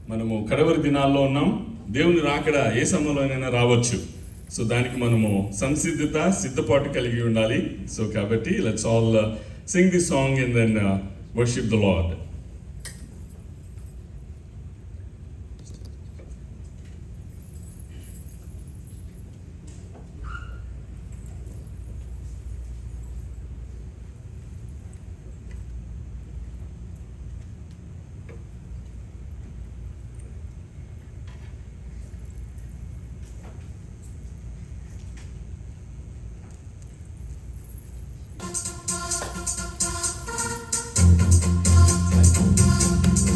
మనము కడవరి దినాల్లో ఉన్నాం. దేవుని రాకడ ఏ సమయంలోనైనా రావచ్చు. సో దానికి మనము సిద్ధపాటు కలిగి ఉండాలి. సో కాబట్టి let's all sing this song and then worship the lord.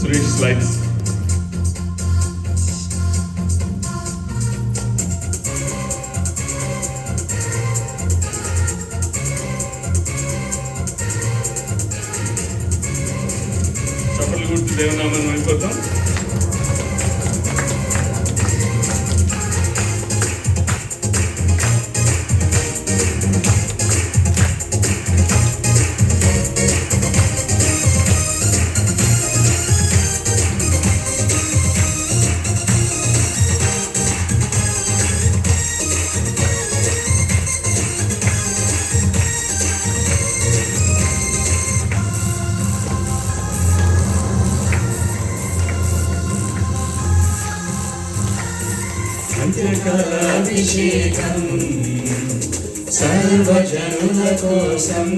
Suresh slides. చప్పట్లు కొట్టి దేవునామాన్ని వెళ్ళిపోతాం. అంత్యకాలాభిషేకం సర్వజనుల కోసం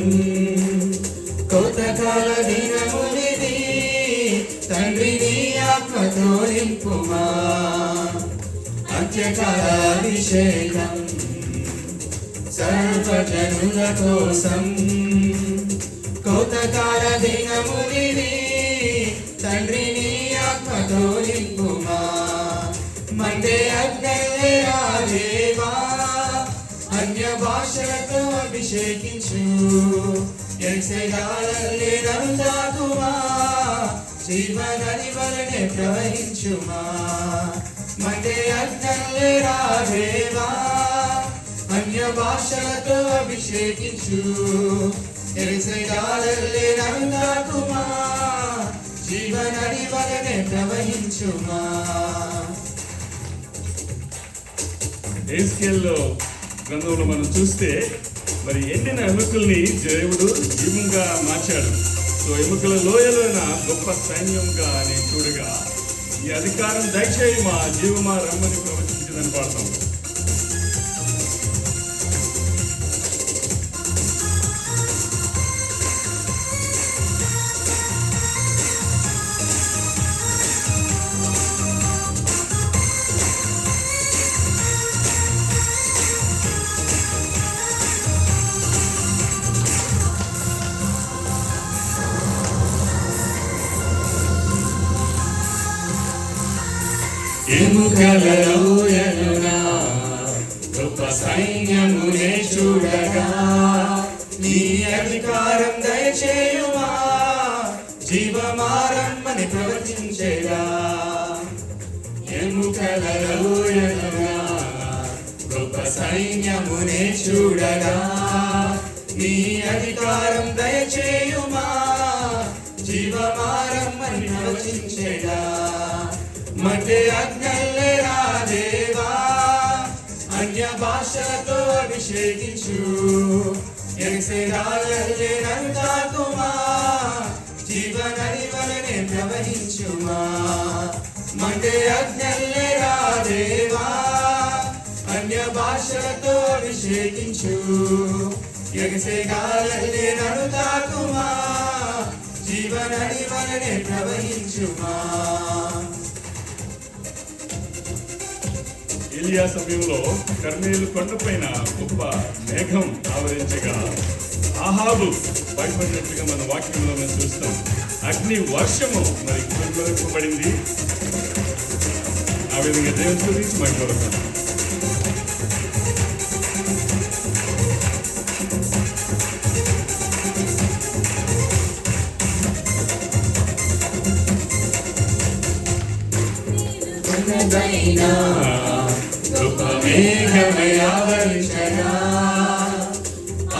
కోతకాల దినమునిది తండ్రి నీ ఆత్మతో నింపుమా. అంత్యకాలాభిషేకం సర్వజనుల కోసం కోతకాల దినమునిది తండ్రి నీ ఆత్మతో నింపుమా. మండే అగ్నిలే రాదేవా అన్య భాషలతో అభిషేకించు. ఎక్సెగాలే నన్ను తాకుమా జీవనది వలనే ప్రవహించుమా. మండే అగ్నిలే రాదేవా అన్య భాషలతో అభిషేకించు. ఎక్సెగాలే నన్ను తాకుమా జీవనది వలనే ప్రవహించుమా. ఎహెజ్కేలు గ్రంథంలో మనం చూస్తే మరి ఎండిన ఎముకల్ని దేవుడు జీవంగా మార్చాడు. సో ఎముకల లోయలోన గొప్ప సైన్యంగా అని చూడగా ఈ అధికారం దయచేయి మా జీవమా రమ్మని ప్రవచించిందని పాడతాం. ఎముకలలోయనునా గొప్ప సైన్యమునే చూడగా నీ అధికారం దయచేయుమా జీవమారమ్మని ప్రవచించేగా. ఎముకలలోయనునా గొప్ప సైన్యమునే చూడగా నీ అధికారం దయచేయుమా జీవమారమ్మని ప్రవచించేగా. మండే అగ్నిలే రాదేవా అన్య భాషలతో అభిషేకించు. ఎక్సెగాలే నన్ను తాకుమా జీవనది వలనే ప్రవహించుమా. మండే అగ్నిలే రాదేవా అన్య భాషలతో అభిషేకించు. ఎక్సెగాలే నన్ను తాకుమా జీవనది వలనే ప్రవహించుమా. ఏలియా సమయంలో కర్మేలు కొండపైన గొప్ప మేఘం ఆవరించగా ఆహాబు భయపడినట్లుగా మన వాక్యంలో మనం చూస్తాం. అగ్ని వర్షము మరి కురిపింపబడింది. ఆ విధంగా దేవుని గురించి మాట్లాడతాం. గొప్ప మేఘమై ఆవరించగా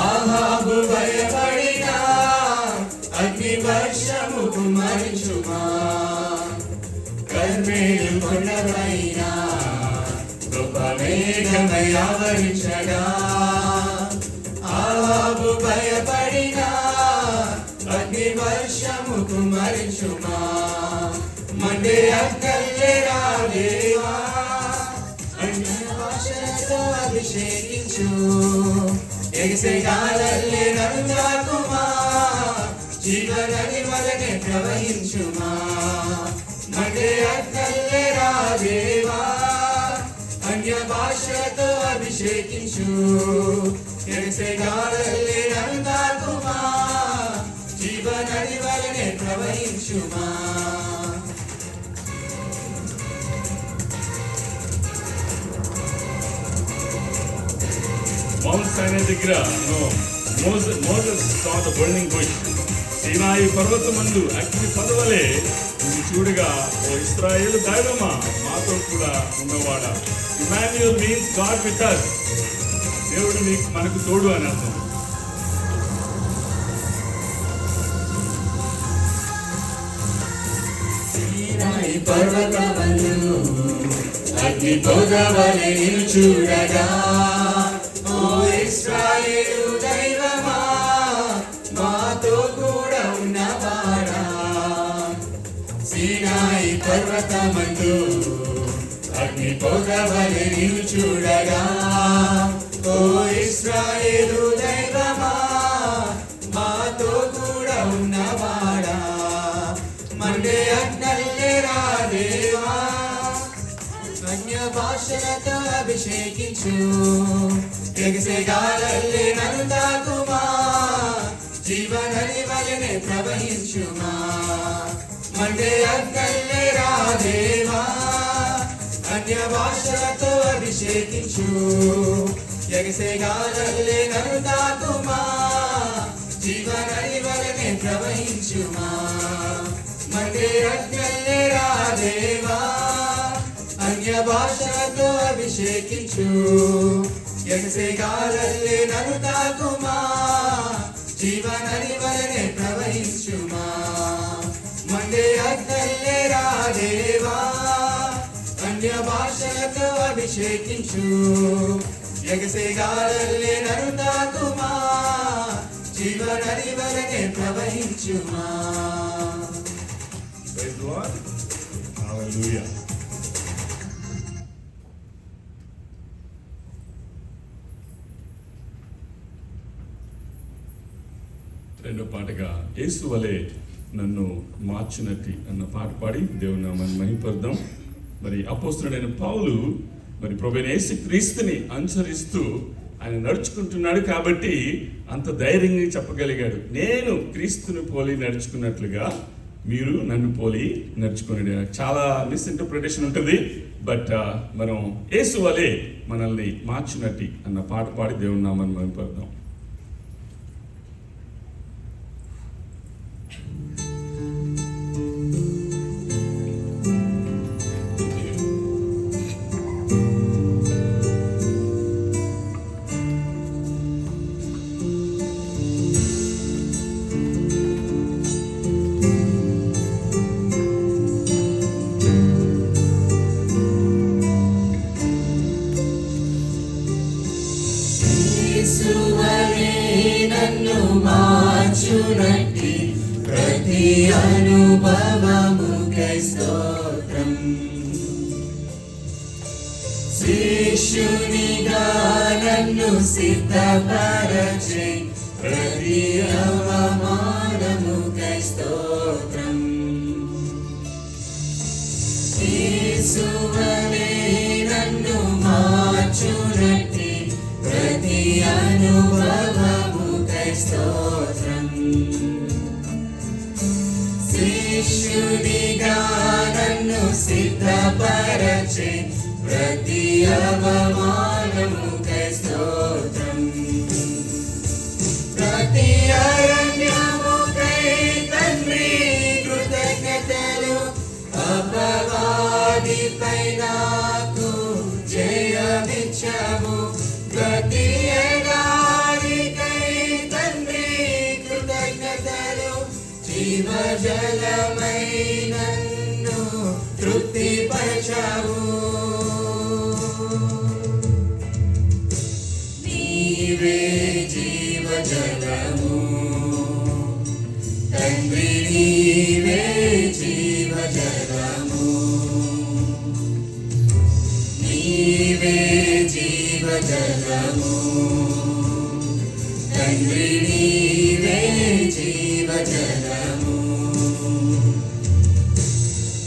ఆహాబు భయపడినా అగ్ని వర్షము కుమరించుమా. కర్మేలు కొండపైన కృప మేఘమై ఆవరించగా ఆహాబు భయపడిన అగ్ని వర్షము కుమరించుమా మండే అగ్గల్లేరా దేవా అన్య భాషలతో అభిషేకించు ఎగసే గాలల్లే నన్ను తాకుమా జీవనది వలనే ప్రవహించుమా మండే అగ్గల్లేరా దేవా అన్య భాషలతో అభిషేకించు ఎగసే గాలల్లే నన్ను తాకుమా జీవనది వలనే ప్రవహించుమా మౌంట్ సైనాయి దగ్గర Moses saw the burning bush. సీనాయి పర్వతమందు అగ్ని పదవలే ఇది చూడగా ఓ ఇశ్రాయేలు దైవమా మాతో కూడా ఉన్నవాడా. Emmanuel means God with us. దేవుడు మనకు తోడు అని అర్థం. సీనాయి పర్వతమందు అగ్ని పొగవలె నిన్ను చూడగా ఓ ఇశ్రాయేలు దైవమా మాతో కూడా ఉన్నవాడా. సీనాయి పర్వతమందు అగ్ని పొగవలె నిన్ను చూడగా ఓ ఇశ్రాయేలు దైవమా మాతో కూడా ఉన్నవాడా. మండే అగ్నల్లేరా దేవా అన్య భాషలతో అభిషేకించు ఎగసే గాలల్లే నన్ను తాకుమా జీవనది వలనే ప్రవహించుమా మండే అగ్నల్లేరా దేవా అన్య భాషలతో అభిషేకించు ఎగసే గాలల్లే నన్ను తాకుమా జీవనది వలనే ప్రవహించుమా మండే అగ్నల్లేరా దేవా అన్య భాషలతో అభిషేకించు ఎగసే గాలల్లే నన్ను తాకుమా జీవనది వలనే ప్రవహించుమా మండే అగ్నల్లేరా దేవా అన్య భాషలతో అభిషేకించు ఎగసే గాలల్లే నన్ను తాకుమా జీవనది వలనే ప్రవహించుమా. Praise the Lord. Hallelujah. రెండో పాటగా యేసు వలె నన్ను మార్చునట్టి అన్న పాట పాడి దేవుని నామాన్ని మహిమపరుద్దాం. మరి అపోస్తలుడైన పౌలు మరి ప్రభువైన యేసు క్రీస్తుని అనుసరిస్తూ ఆయన నడుచుకుంటున్నాడు కాబట్టి అంత ధైర్యంగా చెప్పగలిగాడు, నేను క్రీస్తుని పోలి నడుచుకున్నట్లుగా మీరు నన్ను పోలి నడుచుకునే. చాలా మిస్ఇంటర్ప్రిటేషన్ ఉంటుంది, బట్ మనం యేసు వలె మనల్ని మార్చునట్టి అన్న పాట పాడి దేవుని నామాన్ని మహిమపరుద్దాం. మార్చునట్టి ప్రతి అనుభవముకై స్తోత్రం. శిష్యునిగా నన్ను సిద్ధపరచే ప్రతి అవమానముకై స్తోత్రం. యేసువలే నన్ను మార్చునట్టి ప్రతి అనుభవముకై స్తోత్రం. శిష్యునిగా నన్ను సిద్ధపరచే ప్రతి అవమానముకై స్తోత్రం. ప్రతి అరణ్యముకై తండ్రి కృతజ్ఞతలు, అపవాదిపై నాకు జయమిచ్చావు. ప్రతి ఎడారికై తండ్రి కృతజ్ఞతలు, జీవజలమై నన్ను తృప్తి బలపరచావు. నీవే జీవజలము తండ్రి, నీవే జీవజలము, నీవే జీవజలము తండ్రి, నీవే జీవజలము.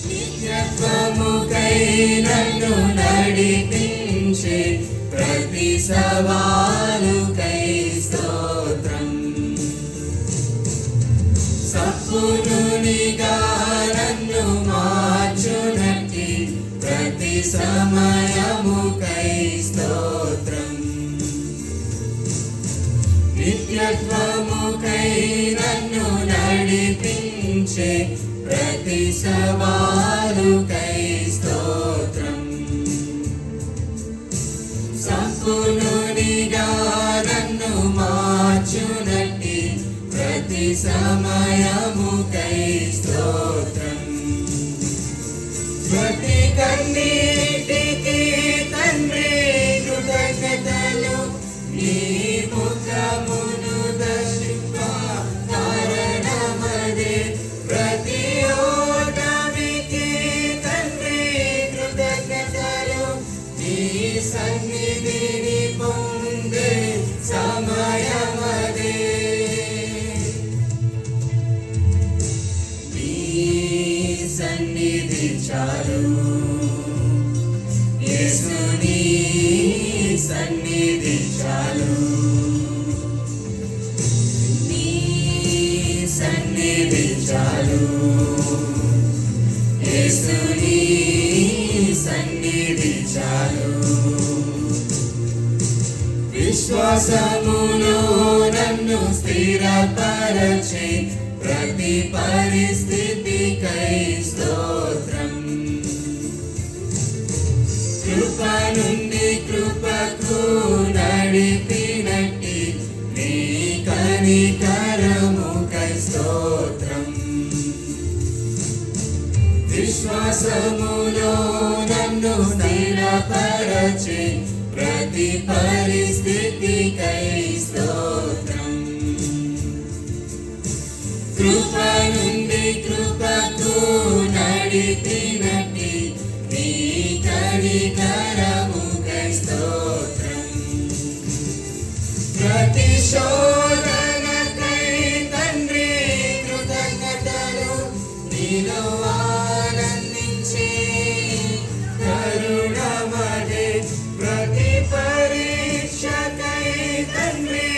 నిత్యత్వముకై నన్ను నడిపించే ప్రతి సవాలుకై స్తోత్రం. సద్గురునిగా నన్ను మార్చునట్టి ప్రతి సమయముకై స్తోత్రం. నిత్యత్వముకై నన్ను నడిపించే ప్రతి సవాలుకై స్తోత్రం. సంపూర్ణునిగా నన్ను మార్చునట్టి ప్రతి సమయముకై స్తోత్రం. ప్రతి కన్నీటికి తండ్రి కృతజ్ఞతలు, నీ ముఖమును దర్శింప కారణమదే. ప్రతి ఓటమికి తండ్రి కృతజ్ఞతలు, నీ సన్నిధిని పొందే సమయమదే. నీ సన్నిధి చాలు యేసు, నీ సన్నిధి చాలు, నీ సన్నిధి చాలు యేసు, నీ సన్నిధి చాలు. విశ్వాసములో నన్ను స్థిరపరచే ప్రతి పరిస్థితికై స్తోత్రం. కృప నుండి కృపకు నడిపినట్టి నీ కనికరముకై స్తోత్రం. విశ్వాసములో నన్ను స్థిరపరచే ప్రతి పరిస్థితికై స్తోత్రం. కృప నుండి కృపకు నడిపినట్టి నీ కనికరముకై స్తోత్రం. ప్రతి శోధనకై తండ్రి కృతజ్ఞతలు, నీలో ఆనందించే కరుణమదే. ప్రతి పరీక్షకై తండ్రి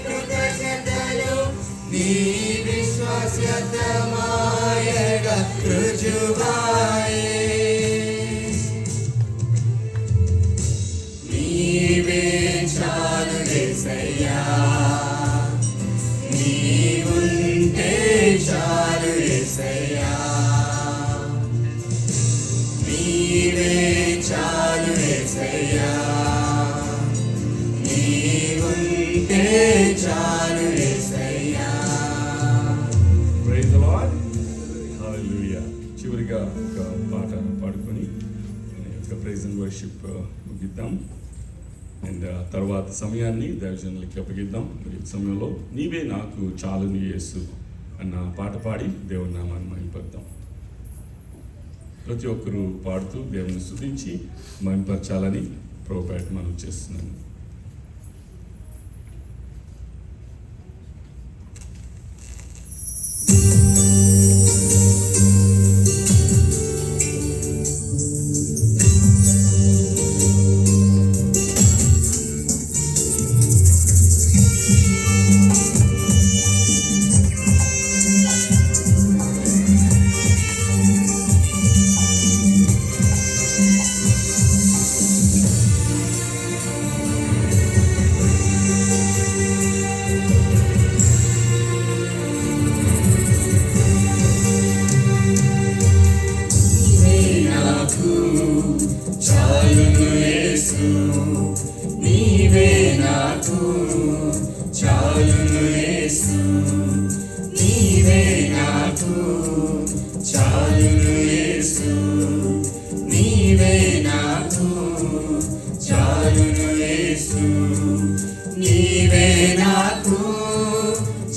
కృతజ్ఞతలు, నీ విశ్వాస్యత మాయగా రుజువాయే. నీవే చాలు యేసయ్యా, నీవుంటే చాలు యేసయ్యా, నీవే చాలు యేసయ్యా, నీవుంటే చాలు యేసయ్యా. ప్రైజ్ ది లార్డ్, హల్లెలూయా. చివరిగా ఒక పాట పాడుకొని ఒక ప్రైజ్ అండ్ వర్షిప్ ముగిద్దాం. అండ్ తర్వాత సమయాన్ని దైవజనులకి అప్పగిద్దాం. మరి ఈ సమయంలో నీవే నాకు చాలును యేసు అన్న పాట పాడి దేవుని నామాన్ని మహిమపరుద్దాం. ప్రతి ఒక్కరూ పాడుతూ దేవుని స్తుతించి మహిమపరచాలని ప్రభుపేట మనం చేస్తున్నాను. నాకు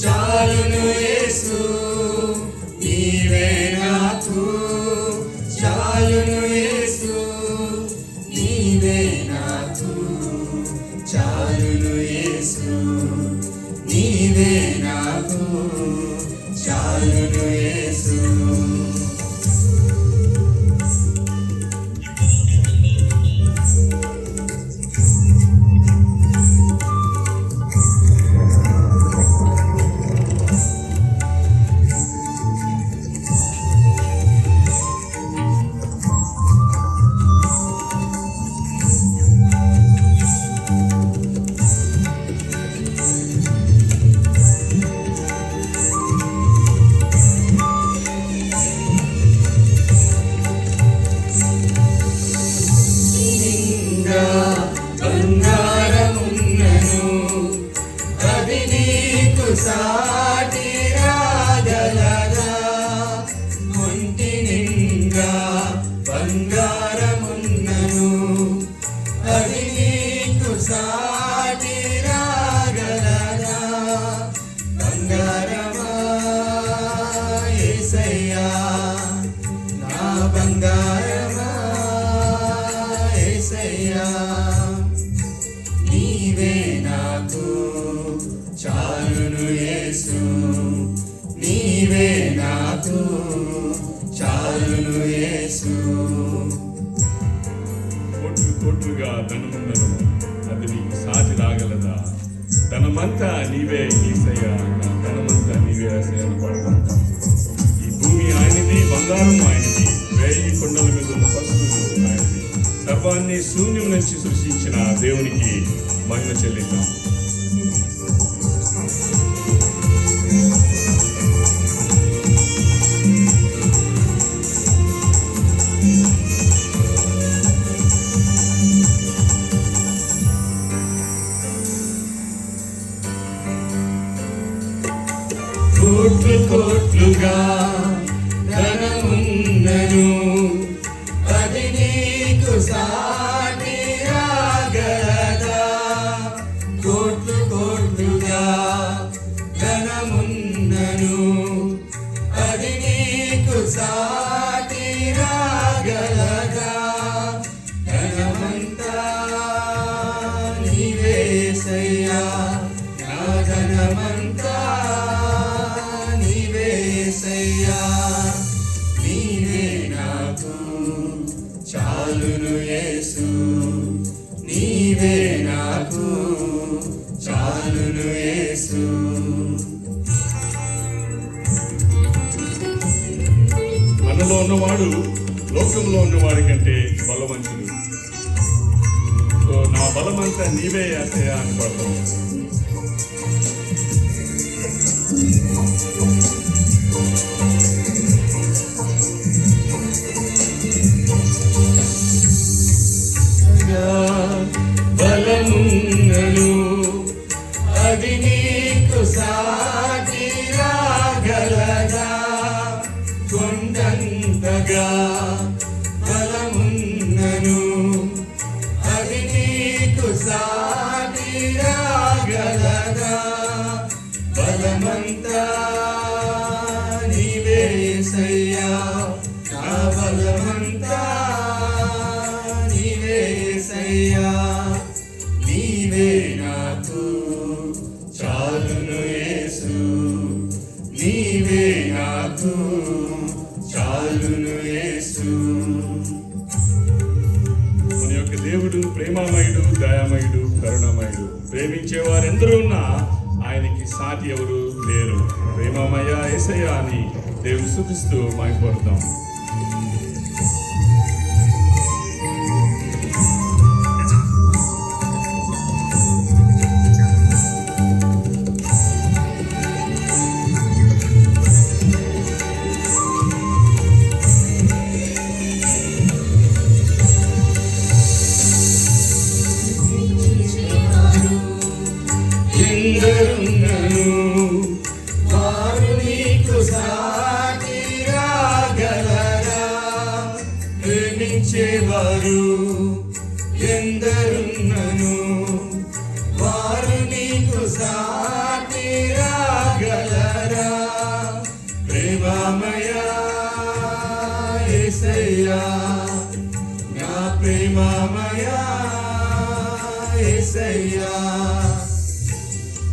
చాలును యేసు, నీవే నాకు చాలును యేసు, నీవే నాకు చాలును యేసు, నీవే నాకు చాలును యేసు. బంగారమున్నను అది నీకు సాటి రాగలదా, ఒంటి నిండా బంగారమున్నను అది నీకు సాటి రాగలదా, బంగారమా యేసయ్యా నా బంగారమా యేసయ్యా, నీవే నాకు చాలును యేసు, నీవే నాకు చాలును యేసు. కోట్లు కోట్లుగా ధనముందను అది నీకు సాటి రాగలదా, ధనమంతా నీవే యేసయ్యా, నా ధనమంతా నీవే యేసయ్యా అని పాడతాం. ఈ భూమి ఆయనది, బంగారం ఆయనది, వేయి కొండల మీద ఉన్న పశువులు ఆయనది. సర్వాన్ని శూన్యం నుంచి సృష్టించిన దేవునికి మహిమ చెల్లిద్దాం. కోట్లు కోట్లుగా ధనమున్నను అది నీకు సాటి రాగలదా, కోట్లు కోట్లుగా ధనమున్నను అది నీకు సాటి రాగలదా, ధనమంతా నీవే యేసయ్యా నా ధనమంతా నీవే యేసయ్యా, నీవే నాకు చాలును యేసు, నీవే నాకు చాలును యేసు. మనలో ఉన్నవాడు లోకంలో ఉన్నవాడి కంటే బలవంతుడు. సో నా బలమంతా నీవే యేసయ్యా అని పాడతాం. బలమున్నను అది నీకు సాటి రాగలదా, కొండంతగా బలమున్నను అది నీకు సాటి రాగలదా, బలమంతా నీవే యేసయ్యా నా బలమంతా నీవే యేసయ్యా, నీవే నాకు చాలును యేసు, నీవే నాకు చాలును యేసు. మన యొక్క దేవుడు ప్రేమామయుడు, దయామయుడు, కరుణామయుడు. ప్రేమించే వారెందరూ ఉన్నా ఆయనకి సాటి ఎవరు లేరు. ప్రేమమయ యేసయ్యా అని దేవుని స్తుతిస్తూ మైపడతాం. ఎందరున్నను వారు నీకు సాటి రాగలరా, ప్రేమించేవారు ఎందరున్నను వారు నీకు సాటి రాగలరా ప్రేమమయా యేసయ్యా నా ప్రేమమయా యేసయ్యా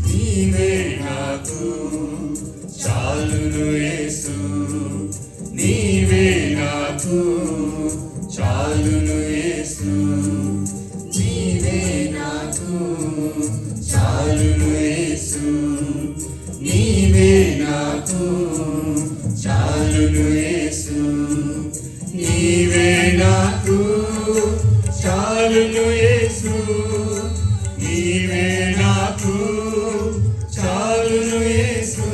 నీవే నాకు చాలును యేసు నీవే నాకు చాలును యేసు నీవే నాకు చాలును యేసు నీవే నాకు చాలును యేసు నీవే నాకు చాలును యేసు నీవే నాకు చాలును యేసు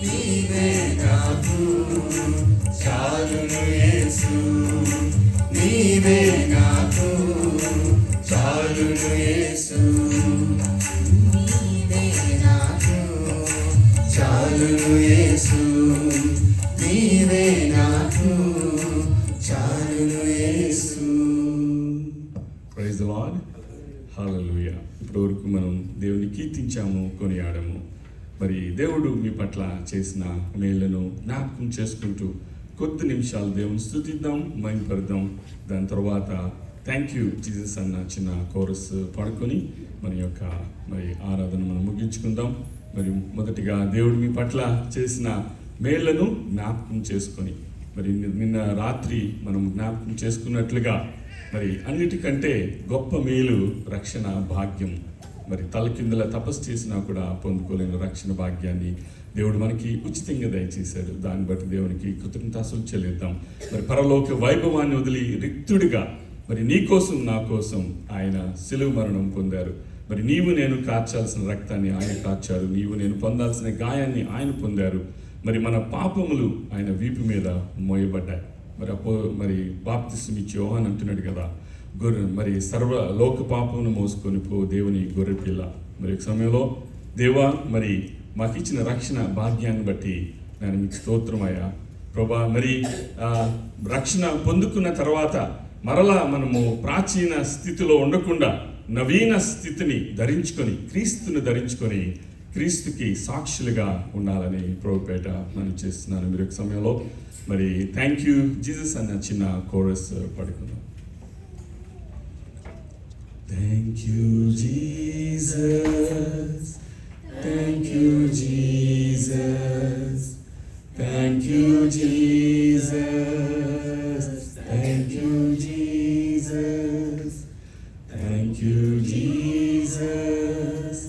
నీవే నాకు చాలును యేసు నీవే నాకు చాలును యేసు నీవే నాకు చాలును యేసు నీవే నాకు చాలును యేసు. Praise the Lord. హల్లెలూయా. ఇప్పటివరకు మనం దేవుని కీర్తించాము, కొనియాడము. మరి దేవుడు మీ పట్ల చేసిన మేళ్లను జ్ఞాపకం చేసుకుంటూ కొద్ది నిమిషాలు దేవుని స్తుతిద్దాం, మహిమపడదాం. దాని తర్వాత థ్యాంక్ యూ జీసస్ అన్న చిన్న కోరస్ పాడుకొని మన యొక్క ఆరాధన మనం ముగించుకుందాం. మరి మొదటిగా దేవుడు మీ పట్ల చేసిన మేళ్లను జ్ఞాపకం చేసుకొని మరి నిన్న రాత్రి మనం జ్ఞాపకం చేసుకున్నట్లుగా మరి అన్నిటికంటే గొప్ప మేలు రక్షణ భాగ్యం. మరి తలకిందుల తపస్సు చేసినా కూడా పొందుకోలేని రక్షణ భాగ్యాన్ని దేవుడు మనకి ఉచితంగా దయచేశాడు. దాన్ని బట్టి దేవునికి కృతజ్ఞతాస్తులు చెల్లిద్దాం. మరి పరలోక వైభవాన్ని వదిలి రిక్తుడిగా మరి నీ కోసం నా కోసం ఆయన శిలువ మరణం పొందారు. మరి నీవు నేను కార్చాల్సిన రక్తాన్ని ఆయన కార్చారు, నీవు నేను పొందాల్సిన గాయాన్ని ఆయన పొందారు. మరి మన పాపములు ఆయన వీపు మీద మోయబడ్డాయి. మరి బాప్తిస్మం ఇచ్చి యోహాను అంటున్నాడు కదా, మరి సర్వ లోక పాపమును మోసుకొని పో దేవుని గొర్రె పిల్ల. మరి ఒక సమయంలో దేవా మరి మాకు ఇచ్చిన రక్షణ భాగ్యాన్ని బట్టి నేను మీకు స్తోత్రమయ్యా ప్రభా. మరి రక్షణ పొందుకున్న తర్వాత మరలా మనము ప్రాచీన స్థితిలో ఉండకుండా నవీన స్థితిని ధరించుకొని క్రీస్తుని ధరించుకొని క్రీస్తుకి సాక్షులుగా ఉండాలని ప్రభుపేట మనం చేస్తున్నాను. మీరు ఒక సమయంలో మరి థ్యాంక్ యూ జీసస్ అన్న చిన్న కోరస్ పడుకుందాం. Thank you Jesus, thank you Jesus, thank you Jesus, thank you Jesus, thank you Jesus,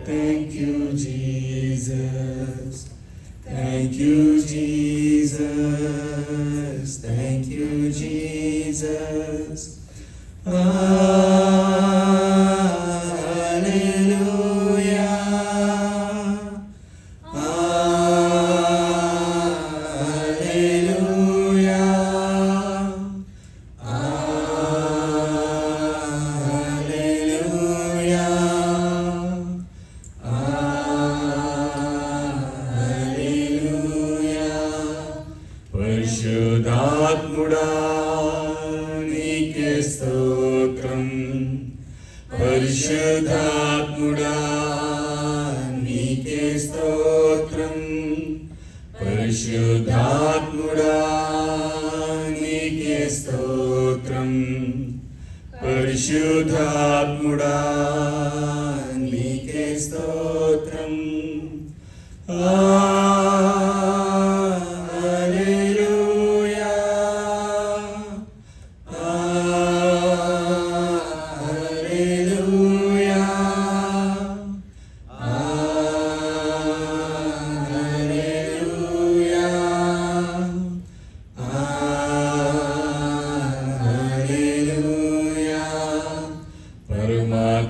thank you Jesus, thank you Jesus, thank you Jesus. పరిశుద్ధాత్ముడా నీకే స్తోత్రం, పరిశుద్ధాత్ముడా నీకే స్తోత్రం, పరిశుద్ధాత్ముడా నీకే స్తోత్రం, పరిశుద్ధాత్ముడా నీకే స్తోత్రం.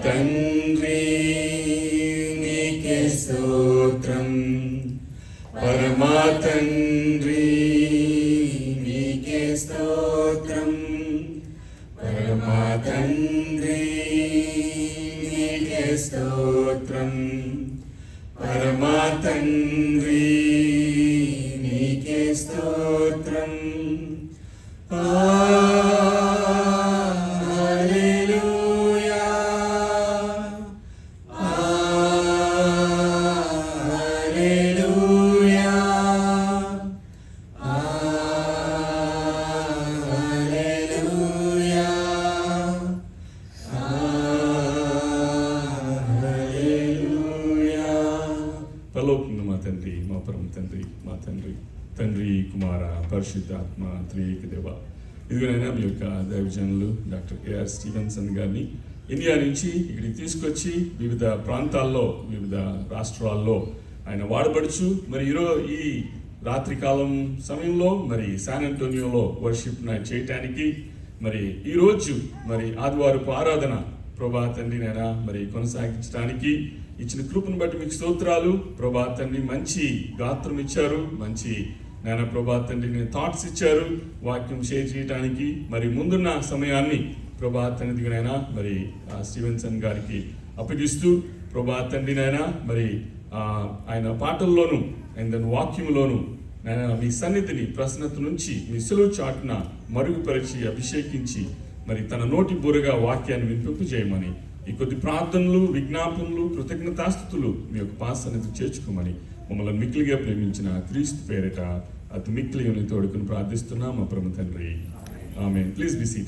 తండ్రి నీకే స్తోత్రం, పరమా తండ్రి నీకే స్తోత్రం, పరమా తండ్రి నీకే స్తోత్రం, పరమా తండ్రి నీకే స్తోత్రం. హల్లెలూయా, హల్లెలూయా, పరమ తండ్రి, మా తండ్రి కుమార పరిశుద్ధాత్మ త్రియేక దేవ, ఇదిగోనైనా మీ యొక్క దైవజనులు డాక్టర్ ఏఆర్ స్టీవెన్సన్ గారిని ఇండియా నుంచి ఇక్కడికి తీసుకొచ్చి వివిధ ప్రాంతాల్లో, వివిధ రాష్ట్రాల్లో ఆయన వాడబడుచు మరి ఈ రాత్రికాలం సమయంలో మరి శాన్ అంటోనియోలో వర్షిప్ నైట్ చేయటానికి మరి ఈరోజు మరి ఆదివారపు ఆరాధన ప్రభా తండ్రి నైనా మరి కొనసాగించడానికి ఇచ్చిన కృపను బట్టి మీకు స్తోత్రాలు. ప్రభా తండ్రి మంచి గాత్రం ఇచ్చారు, మంచి నాయన ప్రభా తండ్రి నేను థాట్స్ ఇచ్చారు వాక్యం షేర్ చేయడానికి. మరి ముందున్న సమయాన్ని ప్రభా తండ్రి నైనా మరి స్టీవెన్సన్ గారికి అప్పగిస్తూ ప్రభా తండ్రి నైనా మరి ఆయన పాటల్లోనూ ఆయన వాక్యంలోనూ నేను మీ సన్నిధిని ప్రసన్నత నుంచి మీ సులువు చాటున మరుగుపరిచి అభిషేకించి మరి తన నోటి బూరగా వాక్యాన్ని వినిపింపు చేయమని ఈ కొద్ది ప్రార్థనలు, విజ్ఞాపనలు, కృతజ్ఞతాస్తుతులు మీ యొక్క పాస్ సన్నిధి చేర్చుకోమని మమ్మల్ని మిక్కిలిగా ప్రేమించిన క్రీస్తు పేరిట అతి మిక్కిలి తోడుకుని ప్రార్థిస్తున్నాం మా పరమ తండ్రి. ఆమేన్. Please be seated.